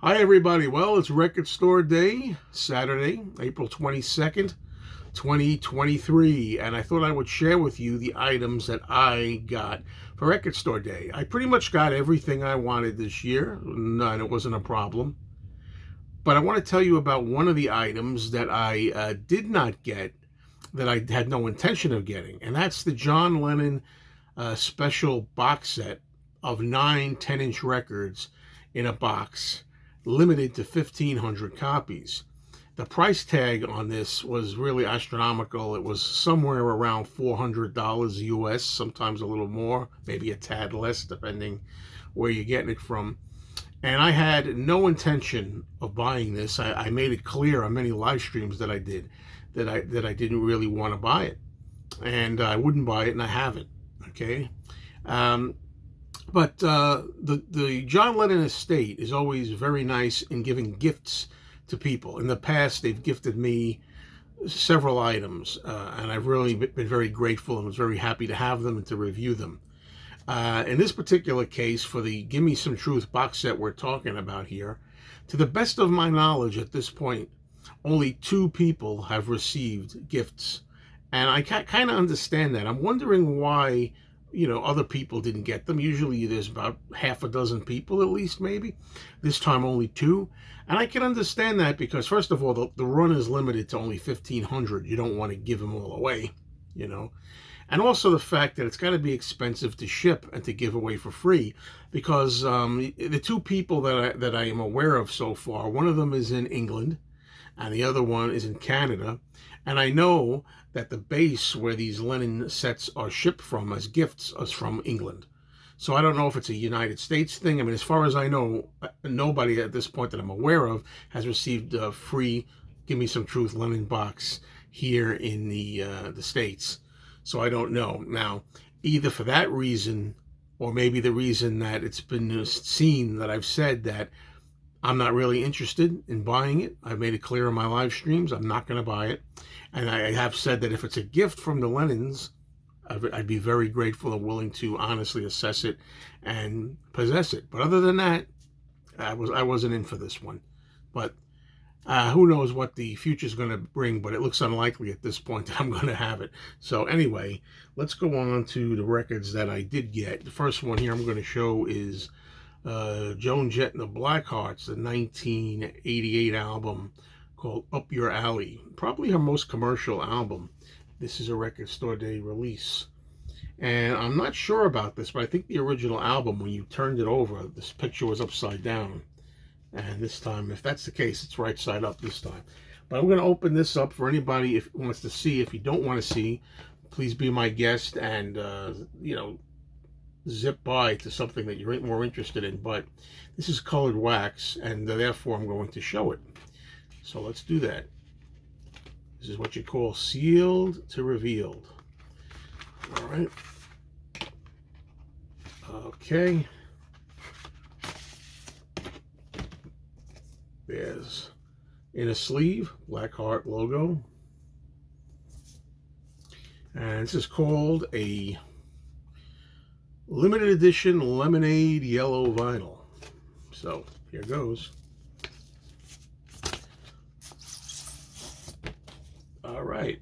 Hi, everybody. Well, it's Record Store Day, Saturday, April 22nd, 2023, and I thought I would share with you the items that I got for Record Store Day. I pretty much got everything I wanted this year, and it wasn't a problem. But I want to tell you about one of the items that I did not get, that I had no intention of getting, and that's the John Lennon special box set of 9 10-inch records in a box, limited to 1,500 copies. The price tag on this was really astronomical. It was somewhere around $400 US, sometimes a little more, maybe a tad less, depending where you're getting it from. And I had no intention of buying this. I made it clear on many live streams that I did that I didn't really want to buy it, and I wouldn't buy it, and I haven't. Okay. But the John Lennon estate is always very nice in giving gifts to people. In the past, they've gifted me several items, and I've really been very grateful and was very happy to have them and to review them. In this particular case, for the Give Me Some Truth box set we're talking about here, to the best of my knowledge at this point, only 2 people have received gifts. And I kind of understand that. I'm wondering why other people didn't get them. Usually there's about half a dozen people at least, maybe. This time only 2. And I can understand that because, first of all, the run is limited to only 1,500. You don't want to give them all away, And also the fact that it's got to be expensive to ship and to give away for free, because the 2 people that I am aware of so far, one of them is in England and the other one is in Canada. And I know that the base where these Lennon sets are shipped from as gifts is from England. So I don't know if it's a United States thing. I mean, as far as I know, nobody at this point that I'm aware of has received a free Give Me Some Truth Lennon box here in the States. So I don't know. Now, either for that reason, or maybe the reason that it's been seen that I've said that I'm not really interested in buying it. I've made it clear in my live streams I'm not going to buy it. And I have said that if it's a gift from the Lennons, I'd be very grateful and willing to honestly assess it and possess it. But other than that, I wasn't in for this one. But who knows what the future is going to bring, but it looks unlikely at this point that I'm going to have it. So anyway, let's go on to the records that I did get. The first one here I'm going to show is Joan Jett and the Blackhearts, the 1988 album called Up Your Alley. Probably her most commercial album. This is a Record Store Day release. And I'm not sure about this, but I think the original album, when you turned it over, this picture was upside down. And this time, if that's the case, it's right side up this time. But I'm going to open this up for anybody if wants to see. If you don't want to see, please be my guest and, zip by to something that you're more interested in. But this is colored wax, and therefore I'm going to show it. So let's do that. This is what you call sealed to revealed. All right. Okay. There's in a sleeve, Blackheart logo. And this is called a limited edition lemonade yellow vinyl. So here goes. All right.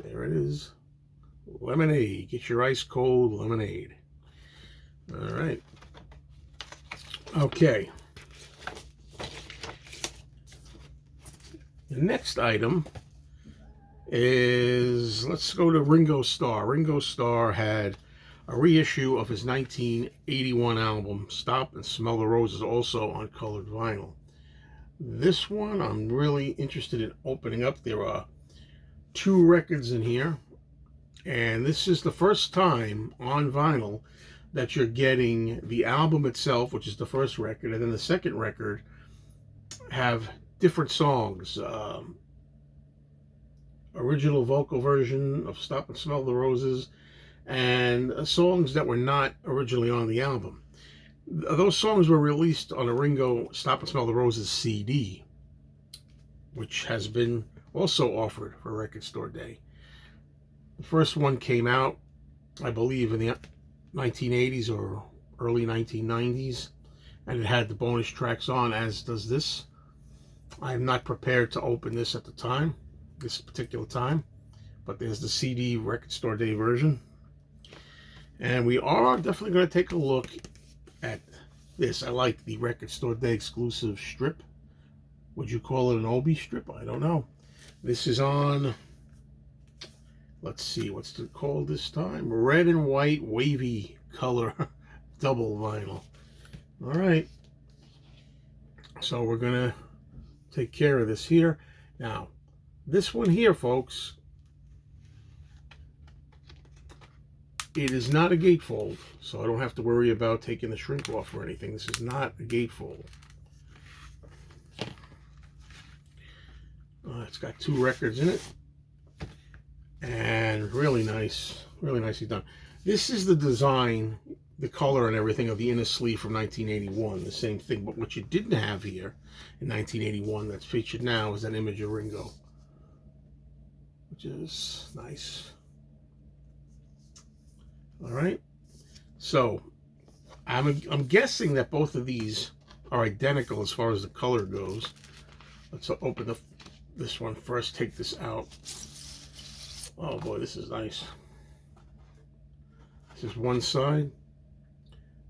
There it is. Lemonade. Get your ice cold lemonade. All right. Okay. The next item is, let's go to Ringo Starr. Ringo Starr had a reissue of his 1981 album, Stop and Smell the Roses, also on colored vinyl. This one I'm really interested in opening up. There are 2 records in here, and this is the first time on vinyl that you're getting the album itself, which is the first record, and then the second record have different songs. Original vocal version of Stop and Smell the Roses, and songs that were not originally on the album. Those songs were released on a Ringo Stop and Smell the Roses CD, which has been also offered for Record Store Day. The first one came out I believe in the 1980s or early 1990s, and it had the bonus tracks on, as does this. I am not prepared to open this at the time, this particular time, but there's the CD Record Store Day version. And we are definitely going to take a look at this. I like the Record Store Day exclusive strip. Would you call it an Obi strip? I don't know. This is on, let's see, what's it called this time? Red and white wavy color double vinyl. All right. So we're going to take care of this here. Now, this one here, folks, it is not a gatefold, so I don't have to worry about taking the shrink off or anything. This is not a gatefold. It's got 2 records in it, and really nicely done. This is the design, the color and everything of the inner sleeve from 1981, the same thing. But what you didn't have here in 1981 that's featured now is an image of Ringo, which is nice. All right, so I'm guessing that both of these are identical as far as the color goes. Let's open this one first. Take this out. Oh boy, this is nice. This is one side.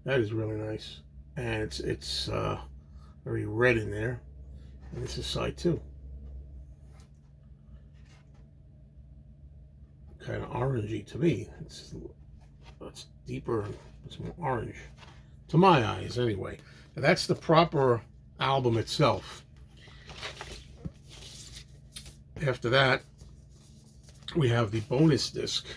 That is really nice, and it's very red in there. And this is side 2. Kind of orangey to me. It's deeper, it's more orange to my eyes anyway. Now, that's the proper album itself. After that, we have the bonus disc.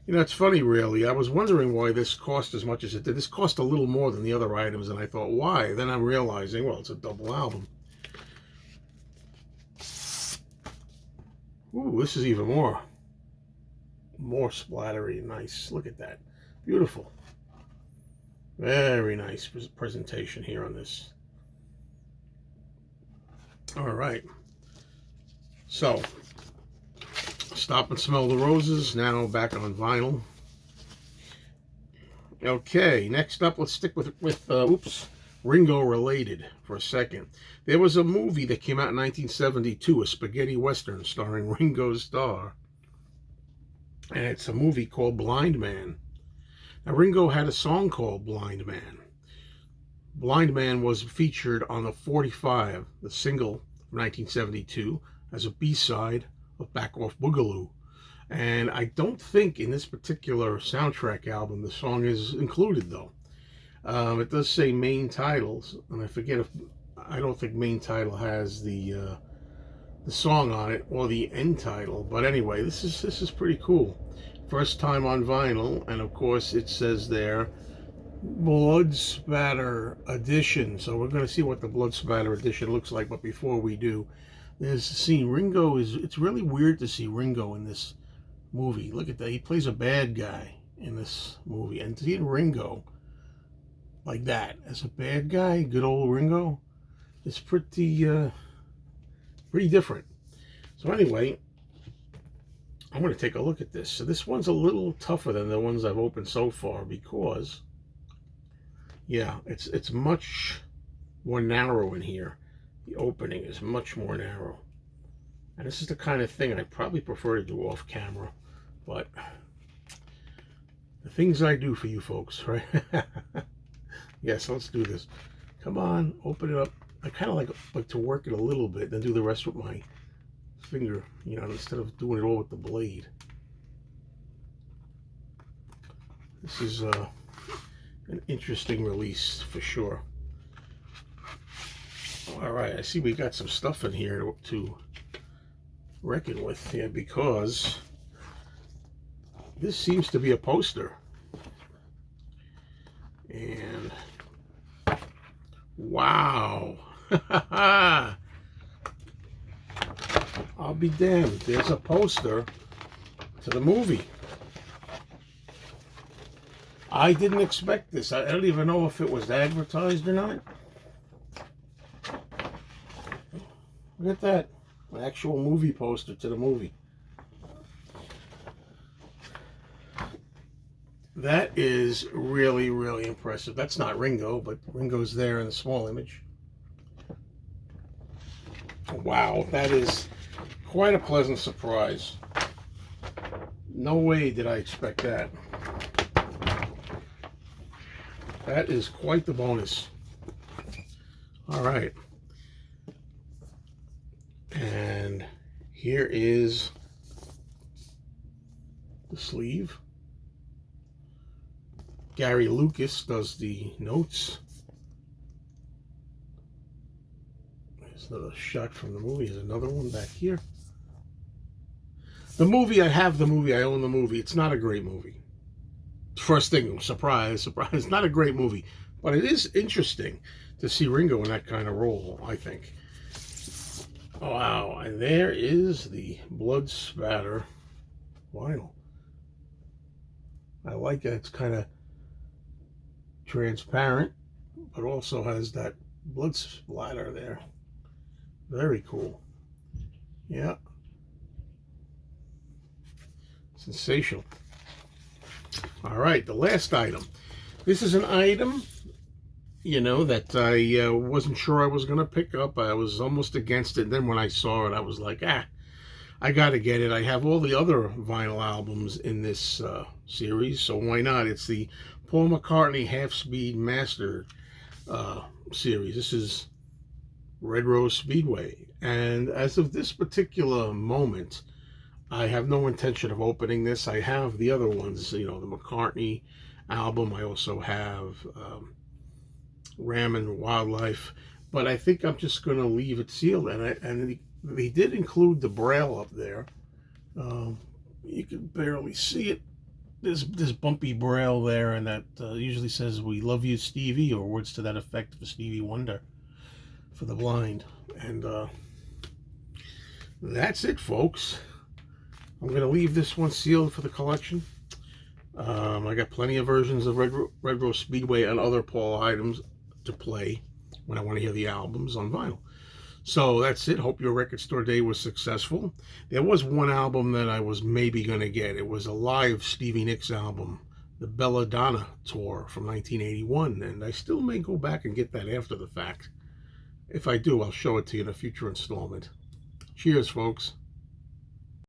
You know, it's funny, really. I was wondering why this cost as much as it did. This cost a little more than the other items, and I thought, why? Then I'm realizing, well, it's a double album. Ooh, this is even more splattery. Nice. Look at that. Beautiful. Very nice presentation here on this. All right. So, Stop and Smell the Roses, now back on vinyl. Okay, next up, let's stick with Ringo related for a second. There was a movie that came out in 1972, a spaghetti western starring Ringo Starr. And it's a movie called Blind Man. Now, Ringo had a song called Blind Man. Blind Man was featured on the 45, the single from 1972, as a B-side of Back Off Boogaloo. And I don't think in this particular soundtrack album the song is included, though. It does say main titles, and I don't think main title has the song on it or the end title. But anyway, this is pretty cool. First time on vinyl, and of course it says there Blood Spatter Edition. So we're going to see what the Blood Spatter Edition looks like. But before we do, there's a scene. Ringo it's really weird to see Ringo in this movie. Look at that. He plays a bad guy in this movie, and to see Ringo like that as a bad guy, good old Ringo, it's pretty different. So anyway, I'm going to take a look at this. So this one's a little tougher than the ones I've opened so far because, yeah, it's much more narrow in here. The opening is much more narrow. And this is the kind of thing I probably prefer to do off camera, but the things I do for you folks, right? Yes, let's do this. Come on, open it up. I kind of like to work it a little bit, then do the rest with my finger, you know, instead of doing it all with the blade. This is an interesting release for sure. All right, I see we got some stuff in here to reckon with here, because this seems to be a poster. And wow. I'll be damned. There's a poster to the movie. I didn't expect this. I don't even know if it was advertised or not. Look at that. An actual movie poster to the movie. That is really, really impressive. That's not Ringo, but Ringo's there in the small image. Wow, that is quite a pleasant surprise. No way did I expect that. That is quite the bonus. All right. And here is the sleeve. Gary Lucas does the notes. There's another shot from the movie. There's another one back here. The movie, I have the movie. I own the movie. It's not a great movie. First thing, surprise, surprise. Not a great movie. But it is interesting to see Ringo in that kind of role, I think. Wow, and there is the blood spatter vinyl. I like that. It's kind of transparent, but also has that blood splatter there. Very cool. Yeah. Sensational. All right, the last item. This is an item, that I wasn't sure I was going to pick up. I was almost against it. And then when I saw it, I was like, I got to get it. I have all the other vinyl albums in this series, so why not? It's the Paul McCartney Half Speed Master series. This is Red Rose Speedway. And as of this particular moment, I have no intention of opening this. I have the other ones, the McCartney album. I also have Ram and Wildlife. But I think I'm just going to leave it sealed. And they did include the Braille up there. You can barely see it. There's bumpy Braille there, and that usually says, "We love you, Stevie," or words to that effect for Stevie Wonder for the blind. And that's it, folks. I'm going to leave this one sealed for the collection. I got plenty of versions of Red Rose Speedway and other Paul items to play when I want to hear the albums on vinyl. So that's it. Hope your record store day was successful. There was one album that I was maybe going to get. It was a live Stevie Nicks album, the Belladonna Tour from 1981, and I still may go back and get that after the fact. If I do, I'll show it to you in a future installment. Cheers, folks.